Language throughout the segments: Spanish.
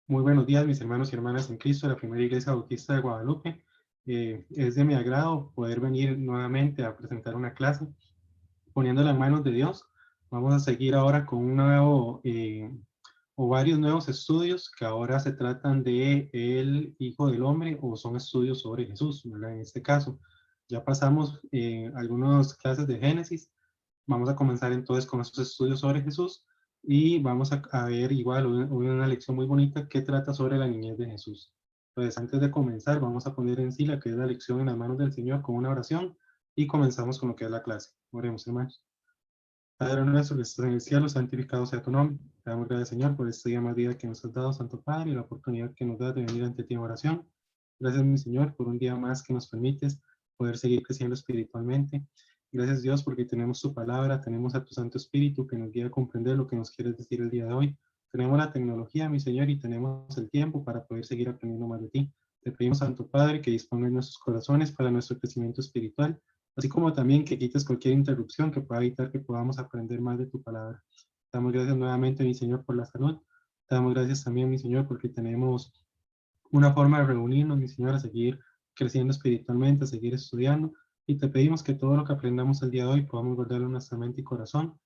Muy buenos días, mis hermanos y hermanas en Cristo, de la Primera Iglesia Bautista de Guadalupe. Es de mi agrado poder venir nuevamente a presentar una clase, poniéndola en manos de Dios. Vamos a seguir ahora con un nuevo o varios nuevos estudios que ahora se tratan de el Hijo del Hombre o son estudios sobre Jesús, ¿verdad? En este caso, ya pasamos algunas clases de Génesis. Vamos a comenzar entonces con estos estudios sobre Jesús y vamos a ver igual una lección muy bonita que trata sobre la niñez de Jesús. Entonces, antes de comenzar, vamos a poner en sí la que es la lección en las manos del Señor con una oración y comenzamos con lo que es la clase. Oremos, hermanos. Padre nuestro que estás en el cielo, santificado sea tu nombre. Te damos gracias, Señor, por este día más vida que nos has dado, Santo Padre, y la oportunidad que nos das de venir ante ti en oración. Gracias, mi Señor, por un día más que nos permites poder seguir creciendo espiritualmente. Gracias, Dios, porque tenemos tu palabra, tenemos a tu Santo Espíritu que nos guía a comprender lo que nos quieres decir el día de hoy. Tenemos la tecnología, mi Señor, y tenemos el tiempo para poder seguir aprendiendo más de ti. Te pedimos, Santo Padre, que disponga en nuestros corazones para nuestro crecimiento espiritual, así como también que quites cualquier interrupción que pueda evitar que podamos aprender más de tu palabra. Te damos gracias nuevamente, mi Señor, por la salud. Te damos gracias también, mi Señor, porque tenemos una forma de reunirnos, mi Señor, a seguir creciendo espiritualmente, a seguir estudiando. Y te pedimos que todo lo que aprendamos el día de hoy podamos guardarlo en nuestra mente y corazón,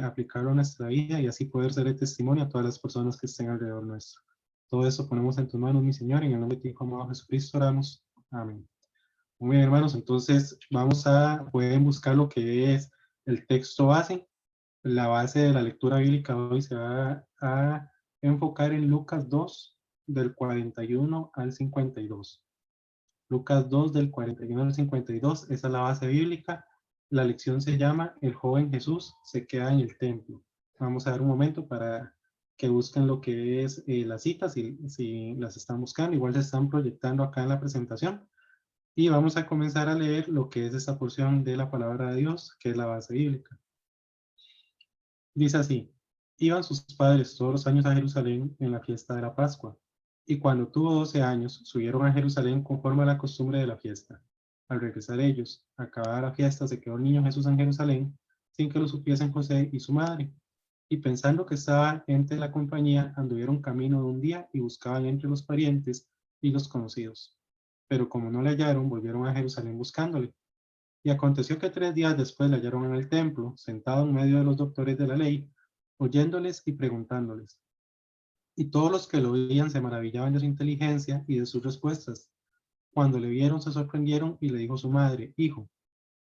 aplicarlo a nuestra vida y así poder ser el testimonio a todas las personas que estén alrededor nuestro. Todo eso ponemos en tus manos, mi Señor, en el nombre de tu Hijo amado Jesucristo oramos. Amén. Muy bien, hermanos, entonces pueden buscar lo que es el texto base. La base de la lectura bíblica hoy se va a enfocar en Lucas 2, del 41 al 52. Lucas 2, del 41 al 52, esa es la base bíblica. La lección se llama El joven Jesús se queda en el templo. Vamos a dar un momento para que busquen lo que es las citas, si las están buscando, igual se están proyectando acá en la presentación. Y vamos a comenzar a leer lo que es esta porción de la palabra de Dios, que es la base bíblica. Dice así: iban sus padres todos los años a Jerusalén en la fiesta de la Pascua, y cuando tuvo 12 años, subieron a Jerusalén conforme a la costumbre de la fiesta. Al regresar ellos, acabada la fiesta, se quedó el niño Jesús en Jerusalén, sin que lo supiesen José y su madre. Y pensando que estaba entre la compañía, anduvieron camino de un día y buscaban entre los parientes y los conocidos. Pero como no le hallaron, volvieron a Jerusalén buscándole. Y aconteció que 3 días después le hallaron en el templo, sentado en medio de los doctores de la ley, oyéndoles y preguntándoles. Y todos los que lo oían se maravillaban de su inteligencia y de sus respuestas. Cuando le vieron, se sorprendieron y le dijo su madre: Hijo,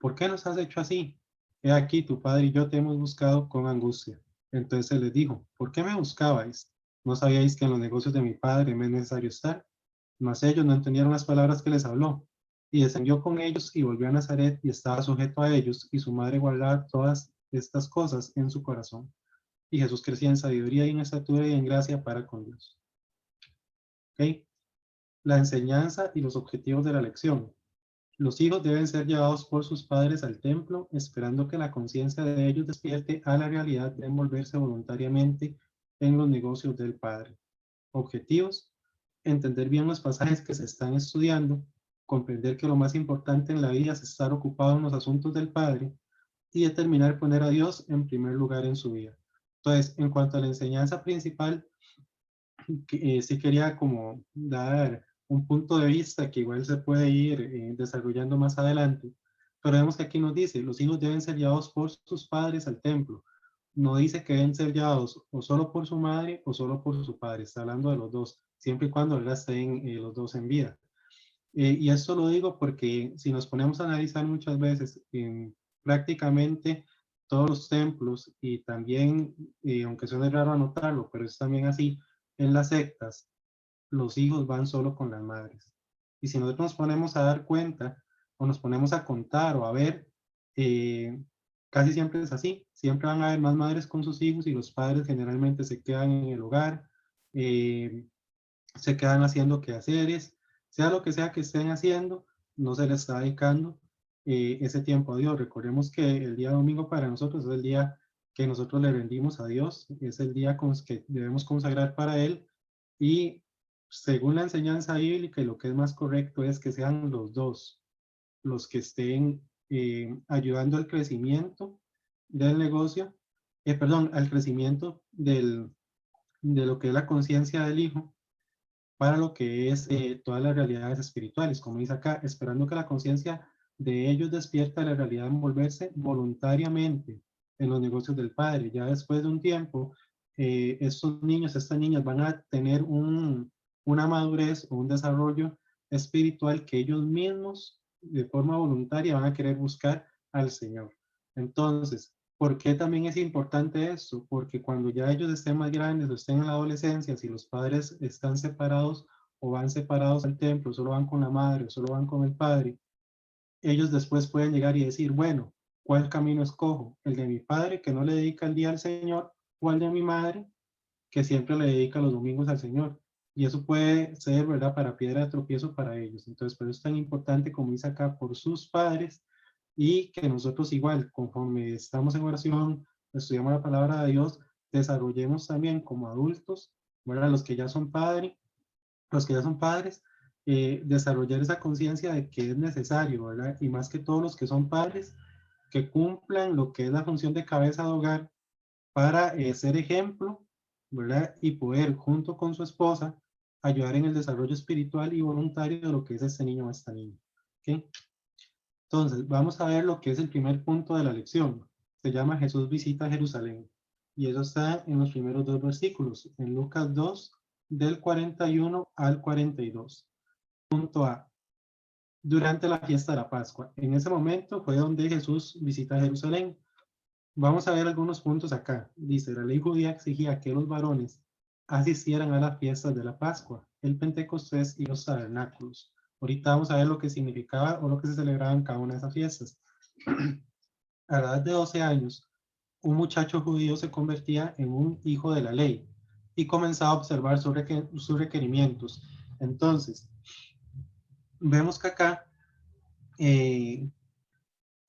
¿por qué nos has hecho así? He aquí, tu padre y yo te hemos buscado con angustia. Entonces él les dijo: ¿por qué me buscabais? ¿No sabíais que en los negocios de mi padre me es necesario estar? Mas ellos no entendieron las palabras que les habló. Y descendió con ellos y volvió a Nazaret y estaba sujeto a ellos, y su madre guardaba todas estas cosas en su corazón. Y Jesús crecía en sabiduría y en estatura y en gracia para con Dios. ¿Okay? La enseñanza y los objetivos de la lección. Los hijos deben ser llevados por sus padres al templo, esperando que la conciencia de ellos despierte a la realidad de envolverse voluntariamente en los negocios del Padre. Objetivos: entender bien los pasajes que se están estudiando, comprender que lo más importante en la vida es estar ocupado en los asuntos del Padre y determinar poner a Dios en primer lugar en su vida. Entonces, en cuanto a la enseñanza principal, sí quería como dar un punto de vista que igual se puede ir desarrollando más adelante, pero vemos que aquí nos dice: los hijos deben ser llevados por sus padres al templo. No dice que deben ser llevados o solo por su madre o solo por su padre, está hablando de los dos, siempre y cuando estén los dos en vida. Y esto lo digo porque si nos ponemos a analizar muchas veces, prácticamente todos los templos, y también, aunque suene raro anotarlo, pero es también así, en las sectas, los hijos van solo con las madres. Y si nosotros nos ponemos a dar cuenta, o nos ponemos a contar o a ver, eh, casi siempre es así. Siempre van a haber más madres con sus hijos y los padres generalmente se quedan en el hogar, eh, se quedan haciendo quehaceres, sea lo que sea que estén haciendo, no se les está dedicando ese tiempo a Dios. Recordemos que el día domingo para nosotros es el día que nosotros le rendimos a Dios, es el día que debemos consagrar para Él, y según la enseñanza bíblica y lo que es más correcto es que sean los dos los que estén ayudando al crecimiento del negocio, perdón, al crecimiento de lo que es la conciencia del Hijo para lo que es todas las realidades espirituales, como dice acá, esperando que la conciencia de ellos despierta la realidad de envolverse voluntariamente en los negocios del Padre. Ya después de un tiempo, estos niños, estas niñas van a tener una madurez o un desarrollo espiritual que ellos mismos, de forma voluntaria, van a querer buscar al Señor. Entonces, ¿por qué también es importante esto? Porque cuando ya ellos estén más grandes o estén en la adolescencia, si los padres están separados o van separados al templo, solo van con la madre o solo van con el padre, ellos después pueden llegar y decir, bueno, ¿cuál camino escojo? ¿El de mi padre que no le dedica el día al Señor o el de mi madre que siempre le dedica los domingos al Señor? Y eso puede ser, ¿verdad?, para piedra de tropiezo para ellos. Entonces, por eso es tan importante, como dice acá, por sus padres, y que nosotros igual, conforme estamos en oración, estudiamos la palabra de Dios, desarrollemos también como adultos, ¿verdad? Los que ya son padres, desarrollar esa conciencia de que es necesario, ¿verdad? Y más que todos los que son padres, que cumplan lo que es la función de cabeza de hogar para ser ejemplo, ¿verdad? Y poder, junto con su esposa, ayudar en el desarrollo espiritual y voluntario de lo que es este niño o esta niña. ¿Ok? Entonces, vamos a ver lo que es el primer punto de la lección. Se llama Jesús visita Jerusalén. Y eso está en los primeros dos versículos, en Lucas 2, del 41 al 42. Punto A. Durante la fiesta de la Pascua. En ese momento fue donde Jesús visita Jerusalén. Vamos a ver algunos puntos acá. Dice, la ley judía exigía que los varones asistieran a las fiestas de la Pascua, el Pentecostés y los tabernáculos. Ahorita vamos a ver lo que significaba o lo que se celebraba en cada una de esas fiestas. A la edad de 12 años, un muchacho judío se convertía en un hijo de la ley y comenzaba a observar sus requerimientos. Entonces, vemos que acá eh,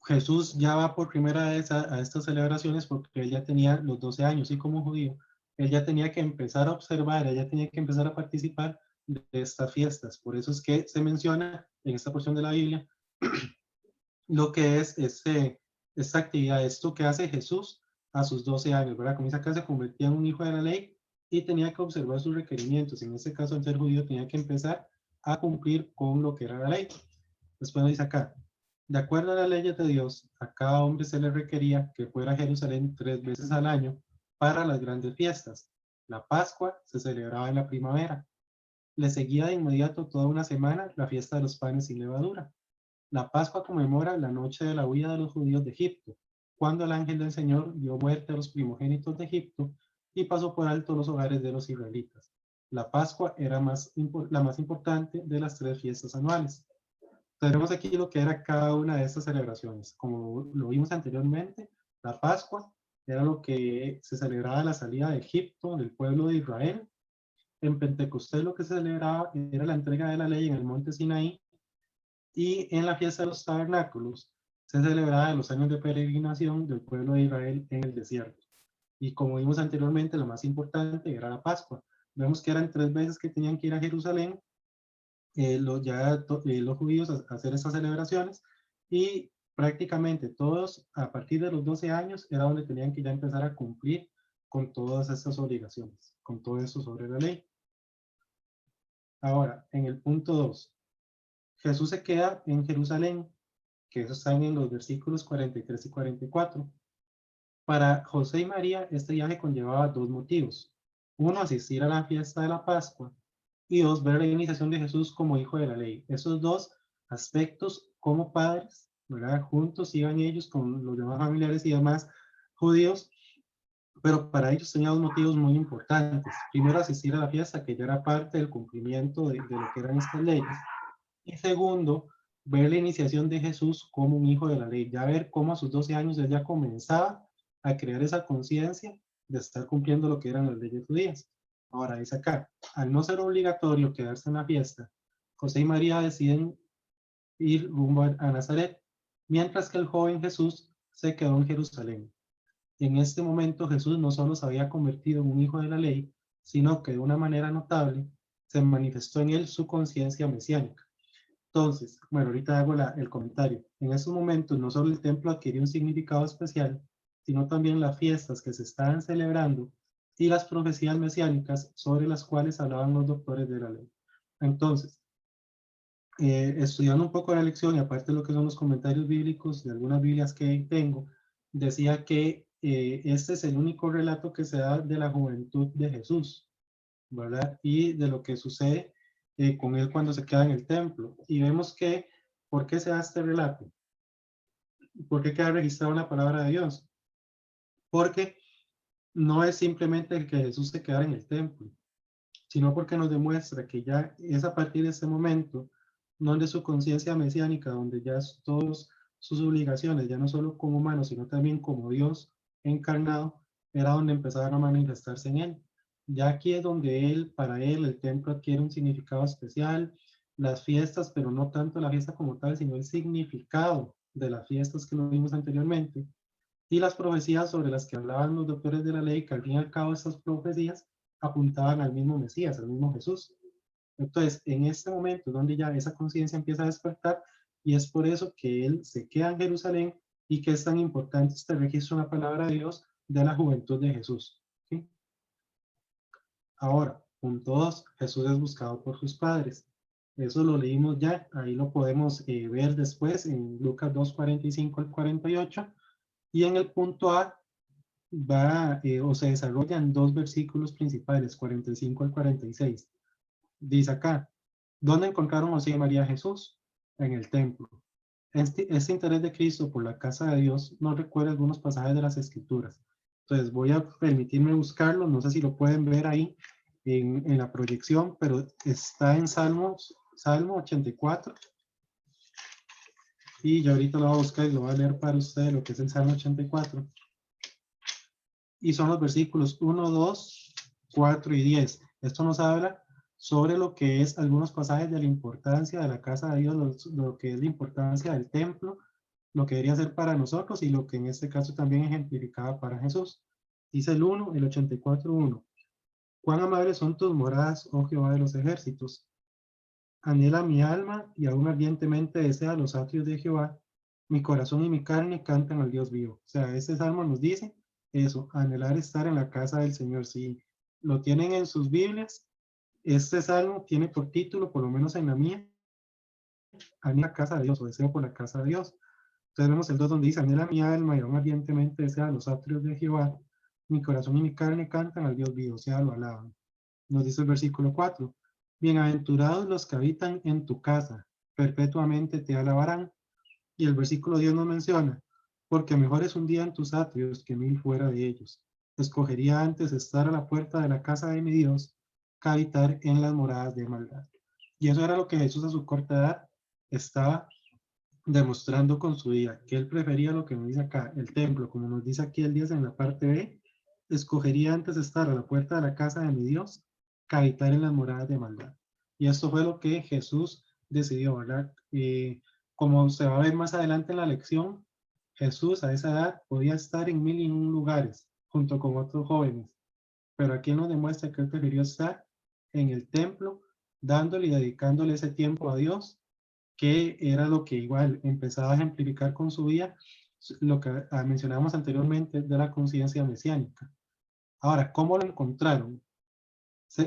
Jesús ya va por primera vez a estas celebraciones porque él ya tenía los 12 años y como judío, él ya tenía que empezar a observar, él ya tenía que empezar a participar de estas fiestas. Por eso es que se menciona en esta porción de la Biblia lo que es esta actividad, esto que hace Jesús a sus 12 años, ¿verdad? Como dice acá, se convertía en un hijo de la ley y tenía que observar sus requerimientos. En este caso, al ser judío, tenía que empezar a cumplir con lo que era la ley. Después dice acá, de acuerdo a las leyes de Dios, a cada hombre se le requería que fuera a Jerusalén 3 veces al año para las grandes fiestas. La Pascua se celebraba en la primavera. Le seguía de inmediato toda una semana la fiesta de los panes sin levadura. La Pascua conmemora la noche de la huida de los judíos de Egipto, cuando el ángel del Señor dio muerte a los primogénitos de Egipto y pasó por alto los hogares de los israelitas. La Pascua era la más importante de las 3 fiestas anuales. Tenemos aquí lo que era cada una de estas celebraciones. Como lo vimos anteriormente, la Pascua era lo que se celebraba la salida de Egipto del pueblo de Israel. En Pentecostés lo que se celebraba era la entrega de la ley en el monte Sinaí, y en la fiesta de los tabernáculos se celebraba los años de peregrinación del pueblo de Israel en el desierto. Y como vimos anteriormente, la más importante era la Pascua. Vemos que eran 3 veces que tenían que ir a Jerusalén los judíos a hacer esas celebraciones, y prácticamente todos a partir de los 12 años era donde tenían que ya empezar a cumplir con todas estas obligaciones, con todo eso sobre la ley. Ahora, en el punto 2, Jesús se queda en Jerusalén, que eso están en los versículos 43 y 44. Para José y María, este viaje conllevaba 2 motivos. Uno, asistir a la fiesta de la Pascua, y 2, ver la iniciación de Jesús como hijo de la ley. Esos 2 aspectos como padres, ¿verdad? Juntos iban ellos con los demás familiares y demás judíos, pero para ellos tenía 2 motivos muy importantes. Primero, asistir a la fiesta, que ya era parte del cumplimiento de lo que eran estas leyes. Y segundo, ver la iniciación de Jesús como un hijo de la ley, ya ver cómo a sus 12 años él ya comenzaba a crear esa conciencia de estar cumpliendo lo que eran las leyes judías. Ahora dice acá, al no ser obligatorio quedarse en la fiesta, José y María deciden ir rumbo a Nazaret, mientras que el joven Jesús se quedó en Jerusalén. En este momento Jesús no solo se había convertido en un hijo de la ley, sino que de una manera notable se manifestó en él su conciencia mesiánica. Entonces, bueno, ahorita hago el comentario. En esos momentos no solo el templo adquirió un significado especial, sino también las fiestas que se estaban celebrando y las profecías mesiánicas sobre las cuales hablaban los doctores de la ley. Entonces, estudiando un poco la lección y aparte de lo que son los comentarios bíblicos de algunas Biblias que tengo, decía que este es el único relato que se da de la juventud de Jesús, ¿verdad? Y de lo que sucede con él cuando se queda en el templo. Y vemos que, ¿por qué se da este relato? ¿Por qué queda registrado en la palabra de Dios? Porque no es simplemente el que Jesús se quedara en el templo, sino porque nos demuestra que ya es a partir de ese momento donde su conciencia mesiánica, donde ya todas sus obligaciones, ya no solo como humano, sino también como Dios encarnado, era donde empezaban a manifestarse en él. Ya aquí es donde él, para él, el templo adquiere un significado especial, las fiestas, pero no tanto la fiesta como tal, sino el significado de las fiestas que lo vimos anteriormente, y las profecías sobre las que hablaban los doctores de la ley, que al fin y al cabo estas profecías apuntaban al mismo Mesías, al mismo Jesús. Entonces, en este momento donde ya esa conciencia empieza a despertar, y es por eso que él se queda en Jerusalén y que es tan importante este registro en la palabra de Dios de la juventud de Jesús. ¿Sí? Ahora, punto 2, Jesús es buscado por sus padres. Eso lo leímos ya, ahí lo podemos ver después en Lucas 2, 45 al 48. Y en el punto A va o se desarrollan dos versículos principales, 45 al 46. Dice acá, ¿dónde encontraron José y María a Jesús? En el templo. Este interés de Cristo por la casa de Dios nos recuerda algunos pasajes de las Escrituras. Entonces voy a permitirme buscarlo, no sé si lo pueden ver ahí en la proyección, pero está en Salmo 84. Y yo ahorita lo voy a buscar y lo voy a leer para ustedes lo que es el Salmo 84. Y son los versículos 1, 2, 4 y 10. Esto nos habla sobre lo que es algunos pasajes de la importancia de la casa de Dios, lo que es la importancia del templo, lo que debería ser para nosotros y lo que en este caso también ejemplificaba para Jesús. Dice el 1, el 84, 1. Cuán amables son tus moradas, oh Jehová de los ejércitos. Anhela mi alma y aún ardientemente desea los atrios de Jehová. Mi corazón y mi carne cantan al Dios vivo. O sea, este salmo nos dice eso, anhelar estar en la casa del Señor. Si lo tienen en sus Biblias, este salmo tiene por título, por lo menos en la mía, anhela la casa de Dios o deseo por la casa de Dios. Entonces vemos el 2 donde dice, anhela mi alma y aún ardientemente desea los atrios de Jehová. Mi corazón y mi carne cantan al Dios vivo, o sea, lo alaban. Nos dice el versículo 4. Bienaventurados los que habitan en tu casa, perpetuamente te alabarán. Y el versículo 10 nos menciona, porque mejor es un día en tus atrios que 1000 fuera de ellos. Escogería antes estar a la puerta de la casa de mi Dios que habitar en las moradas de maldad. Y eso era lo que Jesús a su corta edad estaba demostrando con su vida, que él prefería lo que nos dice acá, el templo, como nos dice aquí el 10 en la parte B, escogería antes estar a la puerta de la casa de mi Dios que habitar en las moradas de maldad. Y esto fue lo que Jesús decidió, ¿verdad? Como se va a ver más adelante en la lección, Jesús a esa edad podía estar en 1001 lugares junto con otros jóvenes, pero aquí nos demuestra que él prefirió estar en el templo, dándole y dedicándole ese tiempo a Dios, que era lo que igual empezaba a ejemplificar con su vida, lo que mencionábamos anteriormente de la conciencia mesiánica. Ahora, ¿cómo lo encontraron?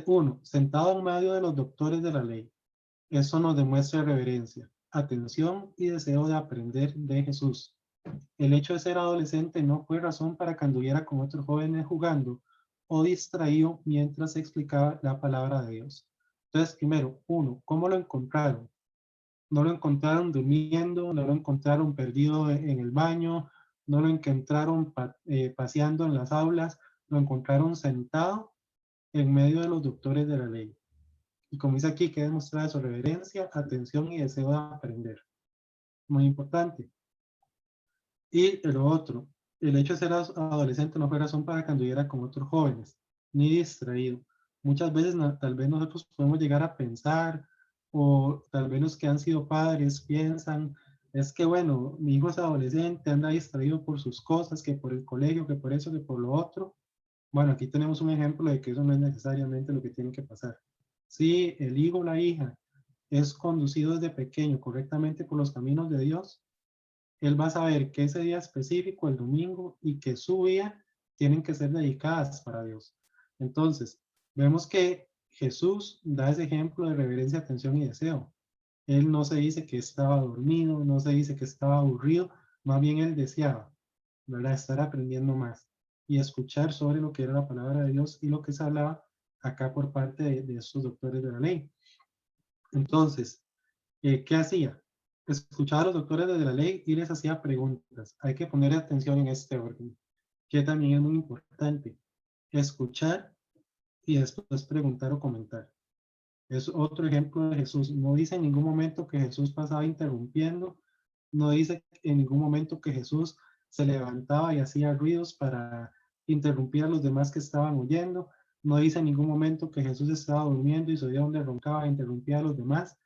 Uno, sentado en medio de los doctores de la ley. Eso nos demuestra reverencia, atención y deseo de aprender de Jesús. El hecho de ser adolescente no fue razón para que anduviera con otros jóvenes jugando o distraído mientras se explicaba la palabra de Dios. Entonces, primero, uno, ¿cómo lo encontraron? No lo encontraron durmiendo, no lo encontraron perdido en el baño, no lo encontraron paseando en las aulas, lo encontraron sentado en medio de los doctores de la ley. Y como dice aquí, que demostrar su reverencia, atención y deseo de aprender. Muy importante. Y lo otro, el hecho de ser adolescente no fue razón para que anduviera con otros jóvenes, ni distraído. Muchas veces tal vez nosotros podemos llegar a pensar, o tal vez los que han sido padres piensan, es que bueno, mi hijo es adolescente, anda distraído por sus cosas, que por el colegio, que por eso, que por lo otro. Bueno, aquí tenemos un ejemplo de que eso no es necesariamente lo que tiene que pasar. Si el hijo o la hija es conducido desde pequeño correctamente por los caminos de Dios, él va a saber que ese día específico, el domingo, y que su vida tienen que ser dedicadas para Dios. Entonces, vemos que Jesús da ese ejemplo de reverencia, atención y deseo. Él no se dice que estaba dormido, no se dice que estaba aburrido, más bien él deseaba, ¿verdad? Estar aprendiendo más y escuchar sobre lo que era la palabra de Dios y lo que se hablaba acá por parte de estos doctores de la ley. Entonces, ¿qué hacía? Escuchaba a los doctores de la ley y les hacía preguntas. Hay que poner atención en este orden, que también es muy importante. Escuchar y después preguntar o comentar. Es otro ejemplo de Jesús. No dice en ningún momento que Jesús pasaba interrumpiendo, no dice en ningún momento que Jesús se levantaba y hacía ruidos para interrumpir a los demás que estaban oyendo, no dice en ningún momento que Jesús estaba durmiendo y se oía donde roncaba e interrumpía a los demás.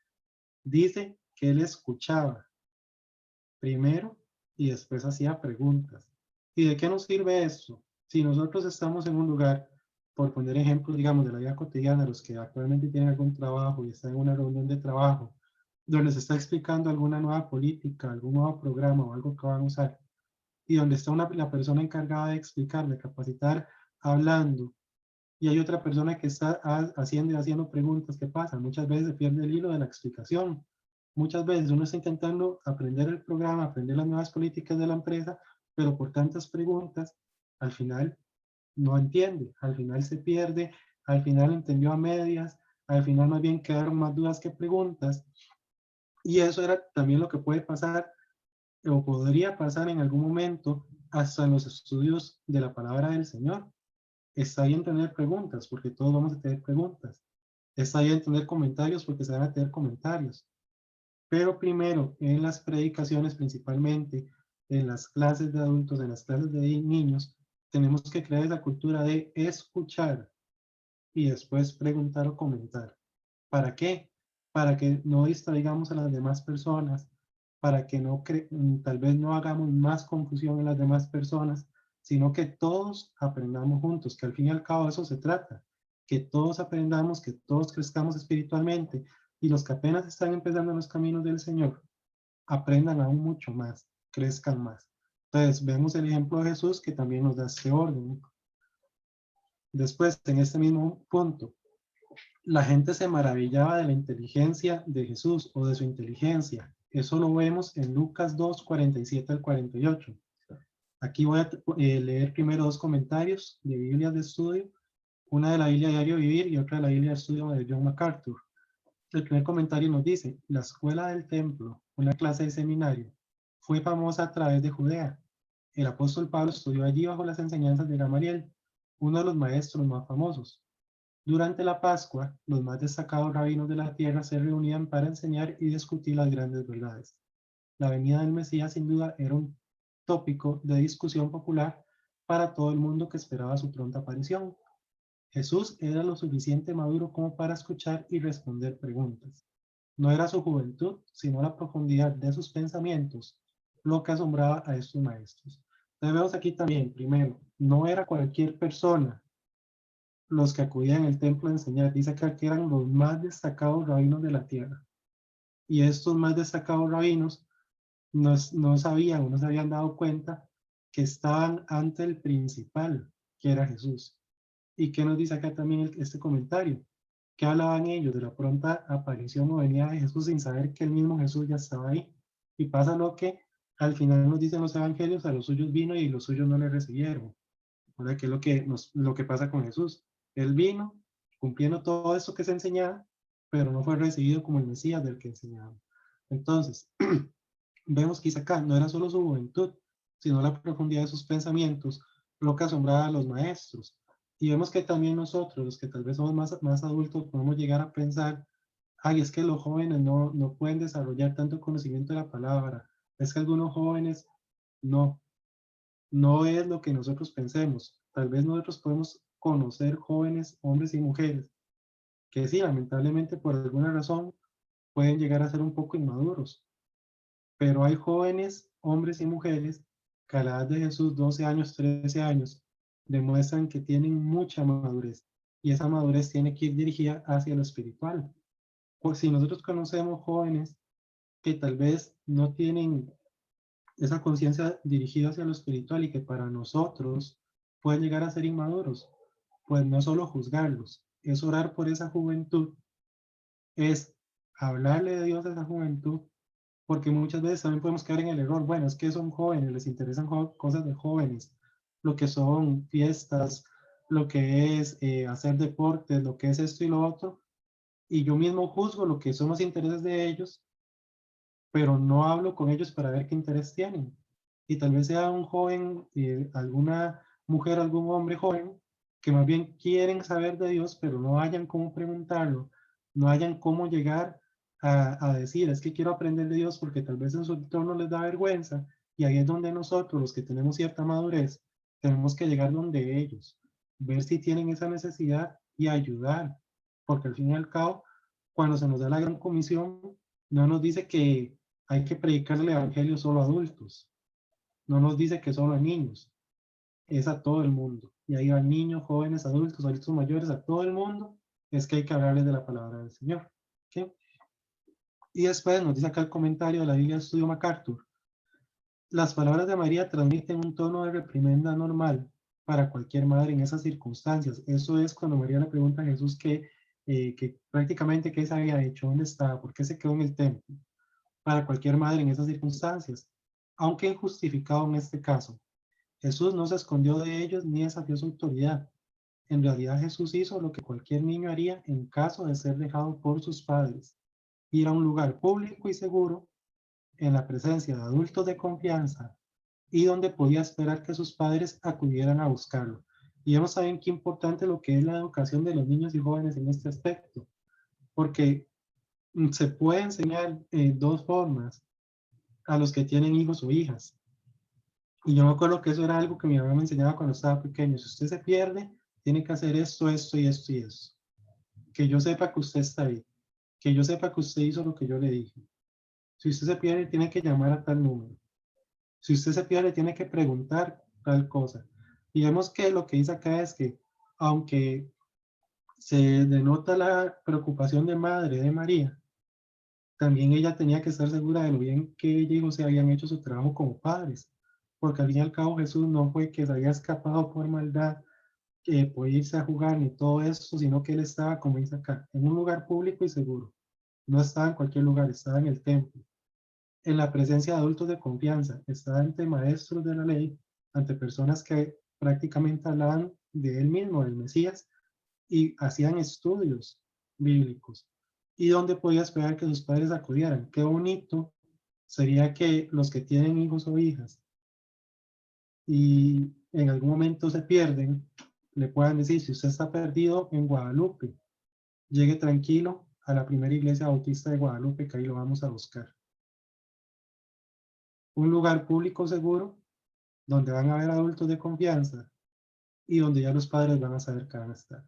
Dice que él escuchaba primero y después hacía preguntas. ¿Y de qué nos sirve esto? Si nosotros estamos en un lugar, por poner ejemplos, digamos, de la vida cotidiana, los que actualmente tienen algún trabajo y están en una reunión de trabajo, donde se está explicando alguna nueva política, algún nuevo programa o algo que van a usar, y donde está la persona encargada de explicar, de capacitar, hablando, y hay otra persona que está haciendo y haciendo preguntas, ¿qué pasa? Muchas veces se pierde el hilo de la explicación. Muchas veces uno está intentando aprender el programa, aprender las nuevas políticas de la empresa, pero por tantas preguntas, al final no entiende, al final se pierde, al final entendió a medias, al final más bien quedaron más dudas que preguntas. Y eso era también lo que puede pasar o podría pasar en algún momento hasta en los estudios de la palabra del Señor. Está bien tener preguntas, porque todos vamos a tener preguntas. Está bien tener comentarios, porque se van a tener comentarios. Pero primero, en las predicaciones principalmente, en las clases de adultos, en las clases de niños, tenemos que crear esa cultura de escuchar y después preguntar o comentar. ¿Para qué? Para que no distraigamos a las demás personas, para que no tal vez no hagamos más confusión en las demás personas, sino que todos aprendamos juntos, que al fin y al cabo de eso se trata, que todos aprendamos, que todos crezcamos espiritualmente y los que apenas están empezando en los caminos del Señor, aprendan aún mucho más, crezcan más. Entonces, vemos el ejemplo de Jesús que también nos da este orden. Después, en este mismo punto, la gente se maravillaba de la inteligencia de Jesús o de su inteligencia. Eso lo vemos en Lucas 2, 47 al 48. Aquí voy a leer primero dos comentarios de Biblias de estudio, una de la Biblia Diario Vivir y otra de la Biblia de estudio de John MacArthur. El primer comentario nos dice, la escuela del templo, una clase de seminario, fue famosa a través de Judea. El apóstol Pablo estudió allí bajo las enseñanzas de Gamaliel, uno de los maestros más famosos. Durante la Pascua, los más destacados rabinos de la tierra se reunían para enseñar y discutir las grandes verdades. La venida del Mesías sin duda era un tópico de discusión popular para todo el mundo que esperaba su pronta aparición. Jesús era lo suficiente maduro como para escuchar y responder preguntas. No era su juventud, sino la profundidad de sus pensamientos lo que asombraba a estos maestros. Entonces vemos aquí también, primero, no era cualquier persona los que acudían al templo a enseñar. Dice acá que eran los más destacados rabinos de la tierra. Y estos más destacados rabinos no sabían o no se habían dado cuenta que estaban ante el principal, que era Jesús. ¿Y qué nos dice acá también este comentario? Que hablaban ellos de la pronta aparición o venida de Jesús sin saber que el mismo Jesús ya estaba ahí. Y pasa lo que al final nos dicen los evangelios, a los suyos vino y los suyos no le recibieron. ¿Verdad? Que es lo que pasa con Jesús. Él vino cumpliendo todo eso que se enseñaba, pero no fue recibido como el Mesías del que enseñaba. Entonces, vemos que acá no era solo su juventud, sino la profundidad de sus pensamientos, lo que asombraba a los maestros. Y vemos que también nosotros, los que tal vez somos más adultos, podemos llegar a pensar, ay, es que los jóvenes no pueden desarrollar tanto conocimiento de la palabra, es que algunos jóvenes no es lo que nosotros pensemos. Tal vez nosotros podemos conocer jóvenes, hombres y mujeres, que sí, lamentablemente por alguna razón pueden llegar a ser un poco inmaduros, pero hay jóvenes, hombres y mujeres, que a la edad de Jesús, 12 años, 13 años, demuestran que tienen mucha madurez, y esa madurez tiene que ir dirigida hacia lo espiritual. Pues si nosotros conocemos jóvenes que tal vez no tienen esa conciencia dirigida hacia lo espiritual y que para nosotros pueden llegar a ser inmaduros. pues no solo juzgarlos, es orar por esa juventud, es hablarle de Dios a esa juventud, porque muchas veces también podemos caer en el error, bueno, es que son jóvenes, les interesan cosas de jóvenes, lo que son fiestas, lo que es hacer deportes, lo que es esto y lo otro, y yo mismo juzgo lo que son los intereses de ellos, pero no hablo con ellos para ver qué interés tienen. Y tal vez sea un joven, alguna mujer, algún hombre joven, que más bien quieren saber de Dios, pero no hayan cómo preguntarlo, no hayan cómo llegar a decir, es que quiero aprender de Dios porque tal vez en su entorno les da vergüenza. Y ahí es donde nosotros, los que tenemos cierta madurez, tenemos que llegar donde ellos, ver si tienen esa necesidad y ayudar. Porque al fin y al cabo, cuando se nos da la gran comisión, no nos dice que hay que predicar el evangelio solo a adultos. No nos dice que solo a niños, es a todo el mundo. Y ahí van niños, jóvenes, adultos, adultos mayores, a todo el mundo, es que hay que hablarles de la palabra del Señor. ¿Okay? Y después nos dice acá el comentario de la Biblia de Estudio MacArthur. Las palabras de María transmiten un tono de reprimenda normal para cualquier madre en esas circunstancias. Eso es cuando María le pregunta a Jesús que prácticamente qué se había hecho, dónde estaba, por qué se quedó en el templo. Para cualquier madre en esas circunstancias, aunque injustificado en este caso. Jesús no se escondió de ellos ni desafió su autoridad. En realidad Jesús hizo lo que cualquier niño haría en caso de ser dejado por sus padres, ir a un lugar público y seguro, en la presencia de adultos de confianza, y donde podía esperar que sus padres acudieran a buscarlo. Y vemos también qué importante lo que es la educación de los niños y jóvenes en este aspecto, porque se puede enseñar dos formas a los que tienen hijos o hijas. Y yo me acuerdo que eso era algo que mi mamá me enseñaba cuando estaba pequeño. Si usted se pierde, tiene que hacer esto, esto y esto y esto. Que yo sepa que usted está ahí. Que yo sepa que usted hizo lo que yo le dije. Si usted se pierde, tiene que llamar a tal número. Si usted se pierde, tiene que preguntar tal cosa. Y vemos que lo que dice acá es que, aunque se denota la preocupación de madre de María, también ella tenía que estar segura de lo bien que ella y José habían hecho su trabajo como padres, porque al fin y al cabo Jesús no fue que se había escapado por maldad, que podía irse a jugar ni todo eso, sino que él estaba, como dice acá, en un lugar público y seguro. No estaba en cualquier lugar, estaba en el templo, en la presencia de adultos de confianza, estaba ante maestros de la ley, ante personas que prácticamente hablaban de él mismo, del Mesías, y hacían estudios bíblicos. Y donde podía esperar que sus padres acudieran. Qué bonito sería que los que tienen hijos o hijas y en algún momento se pierden, le puedan decir, si usted está perdido en Guadalupe, llegue tranquilo a la primera iglesia bautista de Guadalupe, que ahí lo vamos a buscar. Un lugar público seguro, donde van a haber adultos de confianza y donde ya los padres van a saber que van a estar.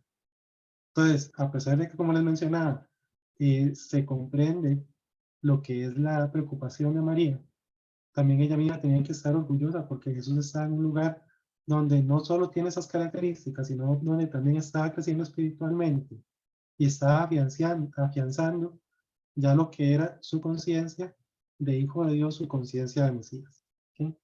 Entonces, a pesar de que, como les mencionaba, se comprende lo que es la preocupación de María, también ella misma tenía que estar orgullosa porque Jesús estaba en un lugar donde no solo tiene esas características, sino donde también estaba creciendo espiritualmente y estaba afianzando ya lo que era su conciencia de hijo de Dios, su conciencia de Mesías. ¿Okay?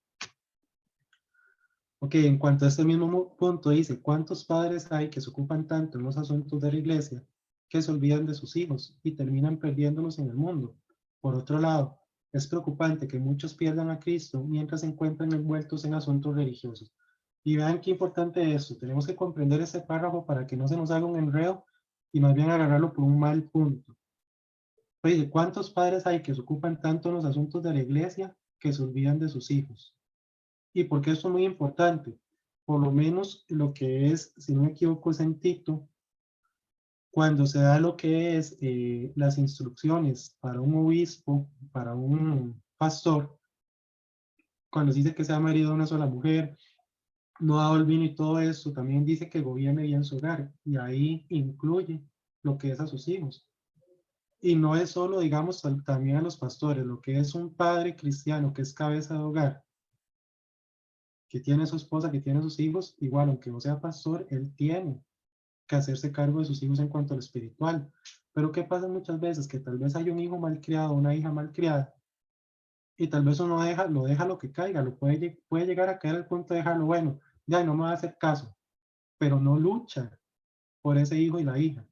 Ok, en cuanto a este mismo punto dice, ¿cuántos padres hay que se ocupan tanto en los asuntos de la iglesia que se olvidan de sus hijos y terminan perdiéndolos en el mundo? Por otro lado, es preocupante que muchos pierdan a Cristo mientras se encuentran envueltos en asuntos religiosos. Y vean qué importante es esto. Tenemos que comprender ese párrafo para que no se nos haga un enredo y más bien agarrarlo por un mal punto. Oye, ¿cuántos padres hay que se ocupan tanto en los asuntos de la iglesia que se olvidan de sus hijos? ¿Y por qué esto es muy importante? Por lo menos lo que es, si no me equivoco, es en Tito, cuando se da lo que es las instrucciones para un obispo, para un pastor, cuando dice que sea marido de una sola mujer, no ha dado el vino y todo eso, también dice que gobierne bien su hogar, y ahí incluye lo que es a sus hijos. Y no es solo, digamos, también a los pastores, lo que es un padre cristiano que es cabeza de hogar, que tiene su esposa, que tiene sus hijos, igual, aunque no sea pastor, él tiene que hacerse cargo de sus hijos en cuanto a lo espiritual. Pero ¿qué pasa muchas veces? Que tal vez hay un hijo malcriado, una hija malcriada, y tal vez uno lo deja lo que caiga, puede llegar a caer al punto de dejarlo, bueno, ya no me va a hacer caso, pero no lucha por ese hijo y la hija.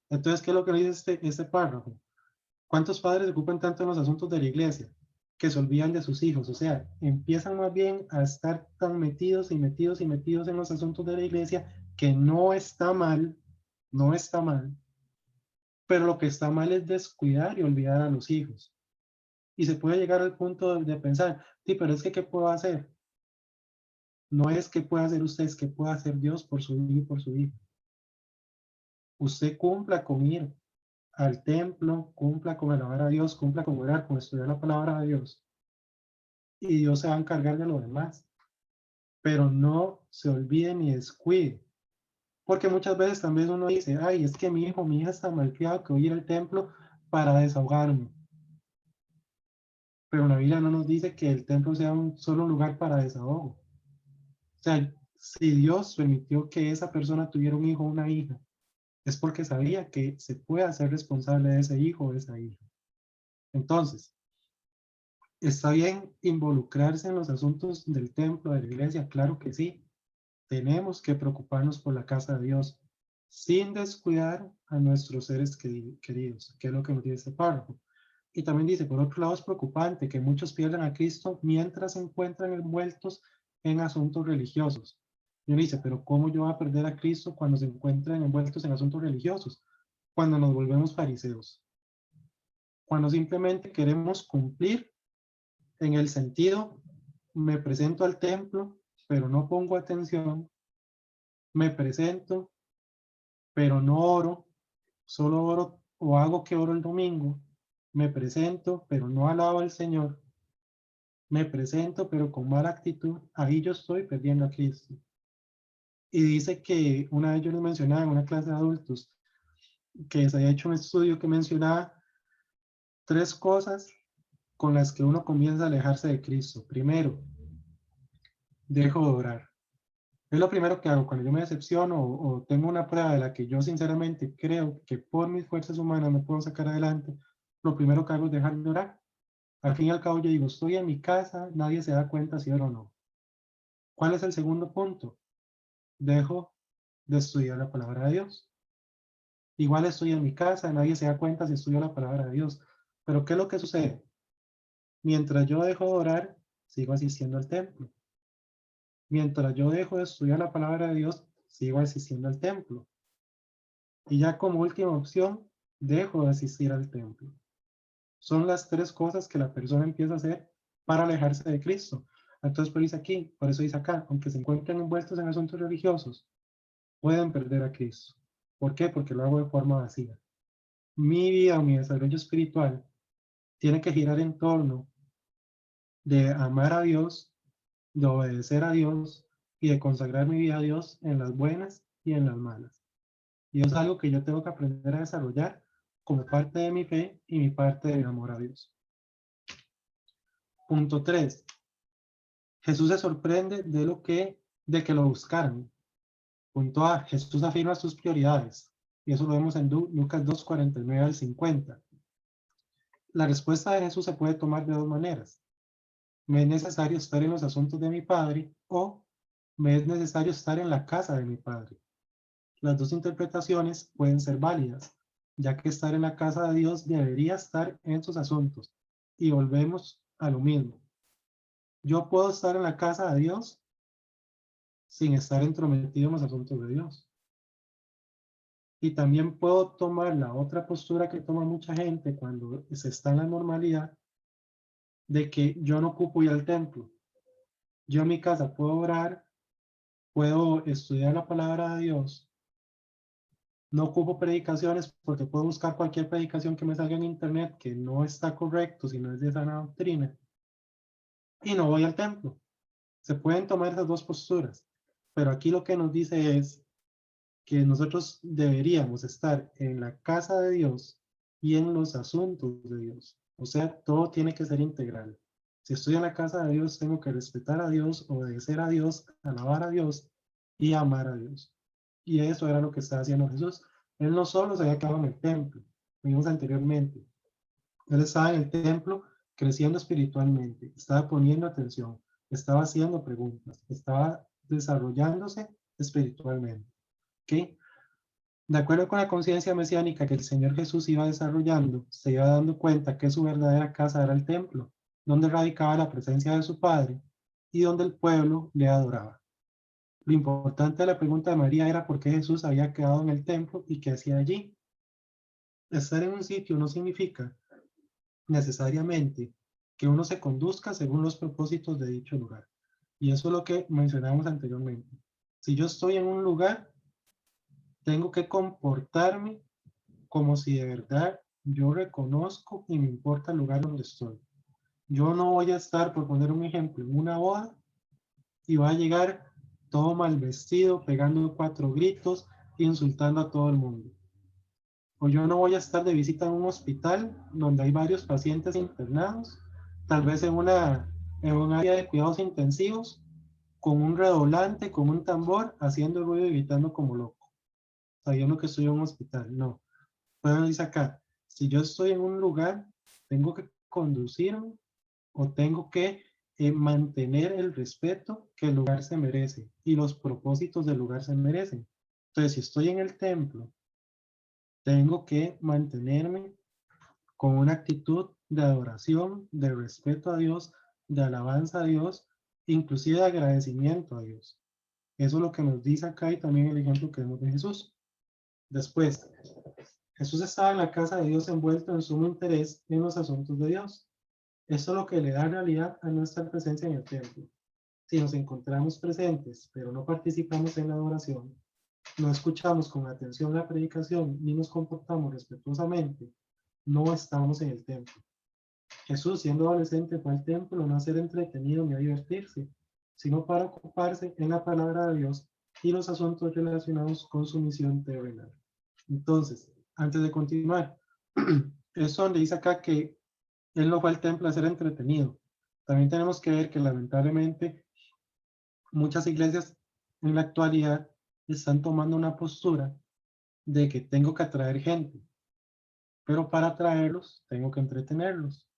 Entonces, ¿qué es lo que dice este párrafo? ¿Cuántos padres se ocupan tanto en los asuntos de la iglesia que se olvidan de sus hijos? O sea, empiezan más bien a estar tan metidos y metidos y metidos en los asuntos de la iglesia, que no está mal, no está mal, pero lo que está mal es descuidar y olvidar a los hijos. Y se puede llegar al punto de pensar, sí, pero es que ¿qué puedo hacer? No es que pueda hacer usted, es que pueda hacer Dios por su hijo y por su hijo. Usted cumpla con ir al templo, cumpla con alabar a Dios, cumpla con orar, con estudiar la palabra de Dios. Y Dios se va a encargar de lo demás. Pero no se olvide ni descuide. Porque muchas veces también uno dice, ay, es que mi hijo, mi hija está malcriado, que voy a ir al templo para desahogarme. Pero la Biblia no nos dice que el templo sea un solo lugar para desahogo. O sea, si Dios permitió que esa persona tuviera un hijo o una hija, es porque sabía que se puede hacer responsable de ese hijo o de esa hija. Entonces, ¿está bien involucrarse en los asuntos del templo, de la iglesia? Claro que sí. Tenemos que preocuparnos por la casa de Dios sin descuidar a nuestros seres queridos, que es lo que nos dice este párrafo. Y también dice, por otro lado, es preocupante que muchos pierdan a Cristo mientras se encuentran envueltos en asuntos religiosos. Y uno dice, pero ¿cómo yo voy a perder a Cristo cuando se encuentran envueltos en asuntos religiosos? Cuando nos volvemos fariseos. Cuando simplemente queremos cumplir en el sentido, me presento al templo, pero no pongo atención, me presento, pero no oro, solo oro o hago que oro el domingo, me presento, pero no alabo al Señor, me presento, pero con mala actitud, ahí yo estoy perdiendo a Cristo. Y dice que una vez yo les mencionaba en una clase de adultos que se había hecho un estudio que mencionaba tres cosas con las que uno comienza a alejarse de Cristo. Primero, dejo de orar. Es lo primero que hago cuando yo me decepciono o tengo una prueba de la que yo sinceramente creo que por mis fuerzas humanas no puedo sacar adelante. Lo primero que hago es dejar de orar. Al fin y al cabo yo digo, estoy en mi casa, nadie se da cuenta si oro o no. ¿Cuál es el segundo punto? Dejo de estudiar la palabra de Dios. Igual estoy en mi casa, nadie se da cuenta si estudio la palabra de Dios. Pero ¿qué es lo que sucede? Mientras yo dejo de orar, sigo asistiendo al templo. Mientras yo dejo de estudiar la palabra de Dios, sigo asistiendo al templo. Y ya como última opción, dejo de asistir al templo. Son las tres cosas que la persona empieza a hacer para alejarse de Cristo. Entonces, por eso dice acá, aunque se encuentren envueltos en asuntos religiosos, pueden perder a Cristo. ¿Por qué? Porque lo hago de forma vacía. Mi vida o mi desarrollo espiritual tiene que girar en torno de amar a Dios, de obedecer a Dios y de consagrar mi vida a Dios en las buenas y en las malas. Y es algo que yo tengo que aprender a desarrollar como parte de mi fe y mi parte de mi amor a Dios. Punto 3. Jesús se sorprende de que lo buscaran. Punto A. Jesús afirma sus prioridades. Y eso lo vemos en Lucas 2:49 al 50. La respuesta de Jesús se puede tomar de dos maneras. Me es necesario estar en los asuntos de mi Padre o me es necesario estar en la casa de mi Padre. Las dos interpretaciones pueden ser válidas, ya que estar en la casa de Dios debería estar en sus asuntos. Y volvemos a lo mismo. Yo puedo estar en la casa de Dios sin estar entrometido en los asuntos de Dios. Y también puedo tomar la otra postura que toma mucha gente cuando se está en la normalidad, de que yo no ocupo ir al templo. Yo en mi casa puedo orar, puedo estudiar la palabra de Dios, no ocupo predicaciones porque puedo buscar cualquier predicación que me salga en internet que no está correcto, si no es de sana doctrina, y no voy al templo. Se pueden tomar esas dos posturas, pero aquí lo que nos dice es que nosotros deberíamos estar en la casa de Dios y en los asuntos de Dios. O sea, todo tiene que ser integral. Si estoy en la casa de Dios, tengo que respetar a Dios, obedecer a Dios, alabar a Dios y amar a Dios. Y eso era lo que estaba haciendo Jesús. Él no solo se había quedado en el templo, vimos anteriormente. Él estaba en el templo creciendo espiritualmente, estaba poniendo atención, estaba haciendo preguntas, estaba desarrollándose espiritualmente. ¿Ok? De acuerdo con la conciencia mesiánica que el Señor Jesús iba desarrollando, se iba dando cuenta que su verdadera casa era el templo, donde radicaba la presencia de su Padre y donde el pueblo le adoraba. Lo importante de la pregunta de María era por qué Jesús había quedado en el templo y qué hacía allí. Estar en un sitio no significa necesariamente que uno se conduzca según los propósitos de dicho lugar. Y eso es lo que mencionamos anteriormente. Si yo estoy en un lugar, tengo que comportarme como si de verdad yo reconozco y me importa el lugar donde estoy. Yo no voy a estar, por poner un ejemplo, en una boda y va a llegar todo mal vestido, pegando 4 gritos, insultando a todo el mundo. O yo no voy a estar de visita en un hospital donde hay varios pacientes internados, tal vez en un área de cuidados intensivos, con un redoblante, con un tambor, haciendo ruido y gritando como loco, sabiendo que estoy en un hospital. No. Pero dice acá, si yo estoy en un lugar, tengo que conducirme o tengo que mantener el respeto que el lugar se merece y los propósitos del lugar se merecen. Entonces, si estoy en el templo, tengo que mantenerme con una actitud de adoración, de respeto a Dios, de alabanza a Dios, inclusive de agradecimiento a Dios. Eso es lo que nos dice acá y también el ejemplo que vemos de Jesús. Después, Jesús estaba en la casa de Dios envuelto en sumo interés en los asuntos de Dios. Esto es lo que le da realidad a nuestra presencia en el templo. Si nos encontramos presentes, pero no participamos en la adoración, no escuchamos con atención la predicación, ni nos comportamos respetuosamente, no estamos en el templo. Jesús, siendo adolescente, fue al templo no a ser entretenido ni a divertirse, sino para ocuparse en la palabra de Dios y los asuntos relacionados con su misión terrenal. Entonces, antes de continuar, es donde dice acá que él no fue al templo a ser entretenido. También tenemos que ver que lamentablemente muchas iglesias en la actualidad están tomando una postura de que tengo que atraer gente, pero para atraerlos tengo que entretenerlos.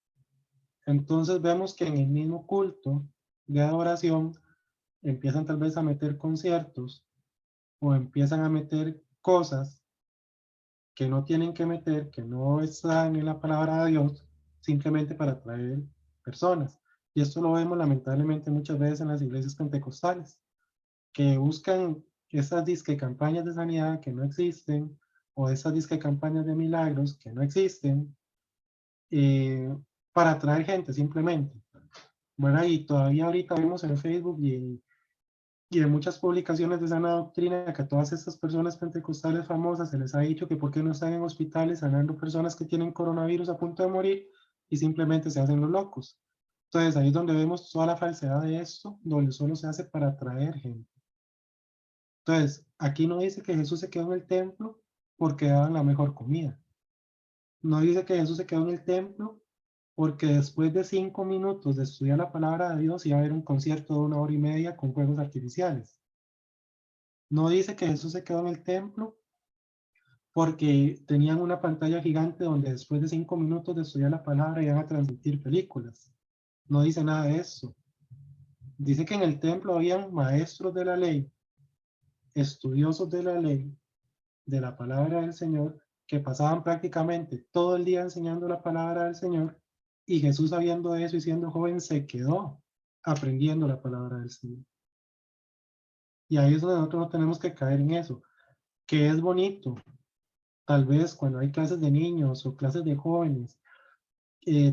Entonces vemos que en el mismo culto de adoración empiezan tal vez a meter conciertos o empiezan a meter cosas que no tienen que meter, que no están en la palabra de Dios, simplemente para atraer personas. Y esto lo vemos lamentablemente muchas veces en las iglesias pentecostales, que buscan esas disque campañas de sanidad que no existen, o esas disque campañas de milagros que no existen, eh, para atraer gente simplemente. Bueno, y todavía ahorita vemos en Facebook y en muchas publicaciones de sana doctrina que a todas estas personas pentecostales famosas se les ha dicho que por qué no están en hospitales sanando personas que tienen coronavirus a punto de morir y simplemente se hacen los locos. Entonces ahí es donde vemos toda la falsedad de esto, donde solo se hace para atraer gente. Entonces, aquí no dice que Jesús se quedó en el templo porque daban la mejor comida. No dice que Jesús se quedó en el templo porque después de 5 minutos de estudiar la palabra de Dios iba a haber un concierto de 1 hora y media con fuegos artificiales. No dice que Jesús se quedó en el templo porque tenían una pantalla gigante donde después de 5 minutos de estudiar la palabra iban a transmitir películas. No dice nada de eso. Dice que en el templo habían maestros de la ley, estudiosos de la ley, de la palabra del Señor, que pasaban prácticamente todo el día enseñando la palabra del Señor, y Jesús, sabiendo eso y siendo joven, se quedó aprendiendo la palabra del Señor. Y ahí es donde nosotros no tenemos que caer en eso, que es bonito, tal vez cuando hay clases de niños o clases de jóvenes,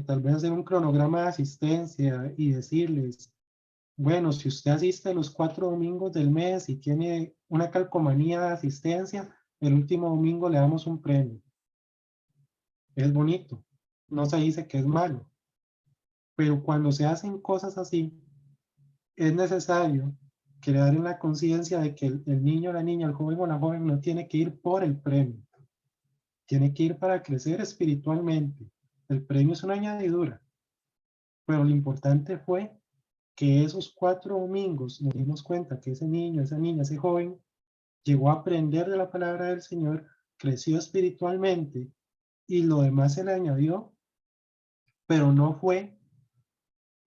tal vez hacer un cronograma de asistencia y decirles, bueno, si usted asiste los 4 domingos del mes y tiene una calcomanía de asistencia, el último domingo le damos un premio. Es bonito, no se dice que es malo, pero cuando se hacen cosas así, es necesario crear en la conciencia de que el niño, la niña, el joven o la joven no tiene que ir por el premio, tiene que ir para crecer espiritualmente. El premio es una añadidura, pero lo importante fue que esos 4 domingos nos dimos cuenta que ese niño, esa niña, ese joven llegó a aprender de la palabra del Señor, creció espiritualmente y lo demás se le añadió, pero no fue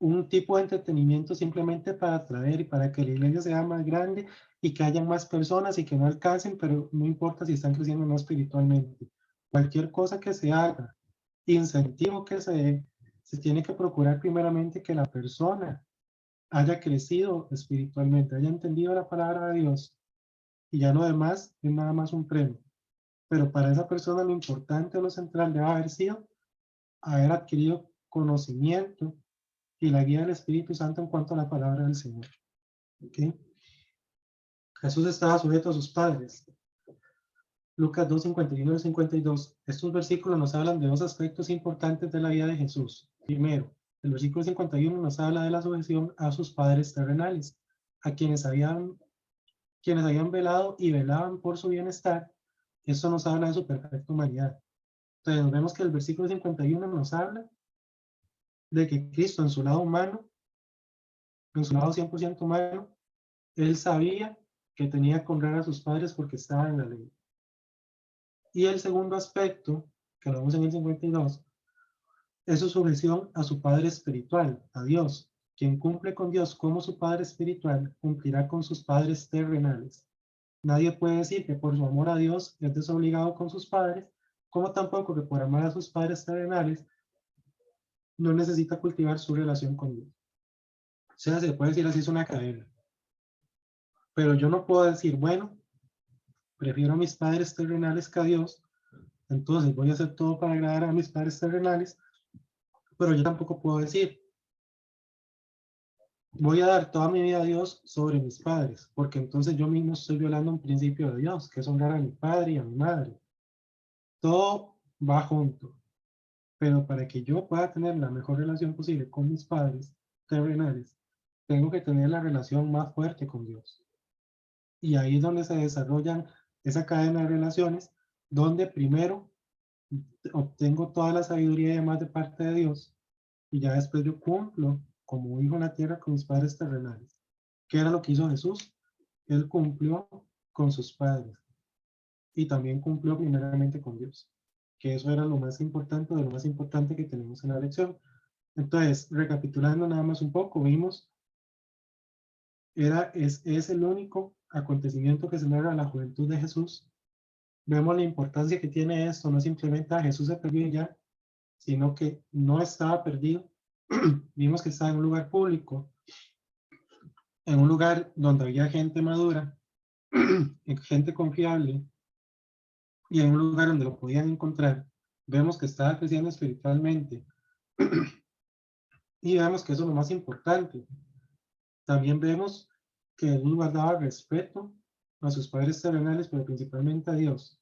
un tipo de entretenimiento simplemente para atraer y para que la iglesia sea más grande y que haya más personas y que no alcancen, pero no importa si están creciendo o no espiritualmente. Cualquier cosa que se haga, incentivo que se dé, se tiene que procurar primeramente que la persona haya crecido espiritualmente, haya entendido la palabra de Dios y ya lo demás es nada más un premio. Pero para esa persona lo importante o lo central debe haber sido haber adquirido conocimiento y la guía del Espíritu Santo en cuanto a la palabra del Señor. ¿Okay? Jesús estaba sujeto a sus padres. Lucas 2, 51 y 52. Estos versículos nos hablan de dos aspectos importantes de la vida de Jesús. Primero, el versículo 51 nos habla de la sujeción a sus padres terrenales, a quienes habían velado y velaban por su bienestar. Esto nos habla de su perfecta humanidad. Entonces vemos que el versículo 51 nos habla de que Cristo en su lado humano, en su lado 100% humano, él sabía que tenía que honrar a sus padres porque estaba en la ley. Y el segundo aspecto, que lo vemos en el 52, es su sujeción a su Padre espiritual, a Dios. Quien cumple con Dios como su Padre espiritual, cumplirá con sus padres terrenales. Nadie puede decir que por su amor a Dios es desobligado con sus padres, como tampoco que por amar a sus padres terrenales no necesita cultivar su relación con Dios. O sea, se puede decir así, es una cadena. Pero yo no puedo decir, bueno, prefiero a mis padres terrenales que a Dios, entonces voy a hacer todo para agradar a mis padres terrenales, pero yo tampoco puedo decir, voy a dar toda mi vida a Dios sobre mis padres, porque entonces yo mismo estoy violando un principio de Dios, que es honrar a mi padre y a mi madre. Todo va junto, pero para que yo pueda tener la mejor relación posible con mis padres terrenales, tengo que tener la relación más fuerte con Dios. Y ahí es donde se desarrollan esa cadena de relaciones, donde primero obtengo toda la sabiduría y demás de parte de Dios, y ya después yo cumplo como hijo en la tierra con mis padres terrenales. ¿Qué era lo que hizo Jesús? Él cumplió con sus padres y también cumplió primeramente con Dios, que eso era lo más importante, de lo más importante que tenemos en la lección. Entonces, recapitulando nada más un poco, vimos, es el único acontecimiento que se narra en la juventud de Jesús. Vemos la importancia que tiene esto, no simplemente a Jesús se perdió y ya, sino que no estaba perdido. Vimos que estaba en un lugar público, en un lugar donde había gente madura, gente confiable, y en un lugar donde lo podían encontrar. Vemos que estaba creciendo espiritualmente, y vemos que eso es lo más importante. También vemos que él guardaba respeto a sus padres terrenales, pero principalmente a Dios.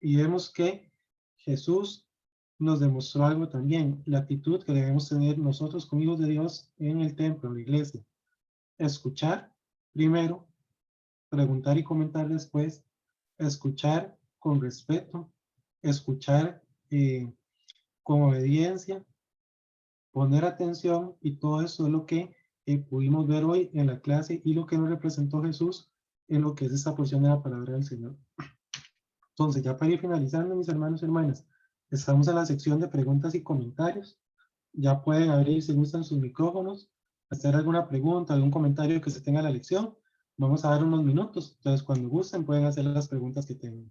Y vemos que Jesús nos demostró algo también, la actitud que debemos tener nosotros como hijos de Dios en el templo, en la iglesia. Escuchar primero, preguntar y comentar después, escuchar con respeto, escuchar con obediencia, poner atención, y todo eso es lo que pudimos ver hoy en la clase y lo que nos representó Jesús en lo que es esta porción de la palabra del Señor. Entonces, ya para ir finalizando, mis hermanos y hermanas, estamos en la sección de preguntas y comentarios. Ya pueden abrir, si gustan, sus micrófonos, hacer alguna pregunta, algún comentario que se tenga en la lección. Vamos a dar unos minutos, entonces cuando gusten pueden hacer las preguntas que tengan.